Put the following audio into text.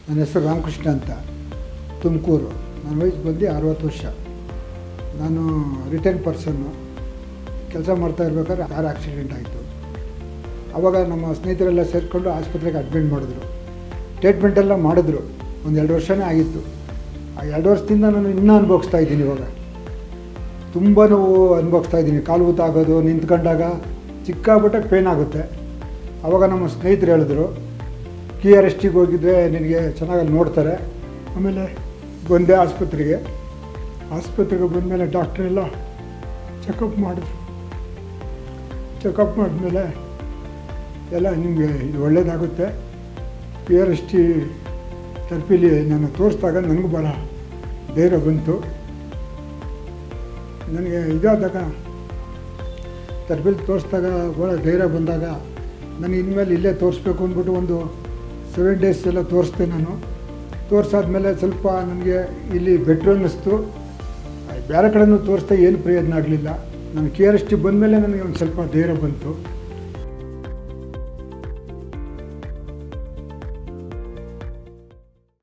ನನ್ನ ಹೆಸರು ರಾಮಕೃಷ್ಣ ಅಂತ, ತುಮಕೂರು. ನನ್ನ ವಯಸ್ಸು ಬಂದು 60 ವರ್ಷ. ನಾನು ರಿಟೈರ್ಡ್ ಪರ್ಸನ್ನು. ಕೆಲಸ ಮಾಡ್ತಾ ಇರ್ಬೇಕಾದ್ರೆ ಕಾರ್ ಆಕ್ಸಿಡೆಂಟ್ ಆಯಿತು. ಆವಾಗ ನಮ್ಮ ಸ್ನೇಹಿತರೆಲ್ಲ ಸೇರಿಕೊಂಡು ಆಸ್ಪತ್ರೆಗೆ ಅಡ್ಮಿಟ್ ಮಾಡಿದ್ರು. ಟ್ರೀಟ್ಮೆಂಟೆಲ್ಲ ಮಾಡಿದ್ರು. ಒಂದು 2 ವರ್ಷನೇ ಆಗಿತ್ತು. ಆ 2 ವರ್ಷದಿಂದ ನಾನು ಇನ್ನೂ ಅನುಭವಿಸ್ತಾ ಇದ್ದೀನಿ. ಇವಾಗ ತುಂಬ ನೋವು ಅನುಭವಿಸ್ತಾ ಇದ್ದೀನಿ. ಕಾಲು ಊತ ಆಗೋದು, ನಿಂತ್ಕೊಂಡಾಗ ಚಿಕ್ಕಾಬಿಟ್ಟೆ ಪೇನ್ ಆಗುತ್ತೆ. ಆವಾಗ ನಮ್ಮ ಸ್ನೇಹಿತರು ಹೇಳಿದ್ರು, KRSTಗೆ ಹೋಗಿದ್ದರೆ ನಿನಗೆ ಚೆನ್ನಾಗಿ ನೋಡ್ತಾರೆ. ಆಮೇಲೆ ಬಂದೆ ಆಸ್ಪತ್ರೆಗೆ ಬಂದಮೇಲೆ ಡಾಕ್ಟ್ರೆಲ್ಲ ಚೆಕಪ್ ಮಾಡಿದ್ರು. ಚೆಕಪ್ ಮಾಡಿದ್ಮೇಲೆ ಎಲ್ಲ ನಿಮಗೆ ಇದು ಒಳ್ಳೆಯದಾಗುತ್ತೆ. KRST ಥೆರಪಿಲಿ ನಾನು ತೋರಿಸಿದಾಗ ನನಗೂ ಭಾಳ ಧೈರ್ಯ ಬಂತು. ನನಗೆ ಇದಾದಾಗ ಥೆರಪಿಲಿ ತೋರಿಸಿದಾಗ ಭಾಳ ಧೈರ್ಯ ಬಂದಾಗ ನನಗೆ ಇನ್ಮೇಲೆ ಇಲ್ಲೇ ತೋರಿಸ್ಬೇಕು ಅಂದ್ಬಿಟ್ಟು ಒಂದು 7 ಡೇಸ್ ಎಲ್ಲ ತೋರಿಸ್ದೆ. ನಾನು ತೋರಿಸಾದ್ಮೇಲೆ ಸ್ವಲ್ಪ ನನಗೆ ಇಲ್ಲಿ ಬೆಟ್ರ್ ಅನ್ನಿಸ್ತು. ಬೇರೆ ಕಡೆನೂ ತೋರಿಸ್ದೆ, ಏನು ಪ್ರಯೋಜನ ಆಗಲಿಲ್ಲ. ನಾನು KRST ಬಂದಮೇಲೆ ನನಗೆ ಒಂದು ಸ್ವಲ್ಪ ಧೈರ್ಯ ಬಂತು.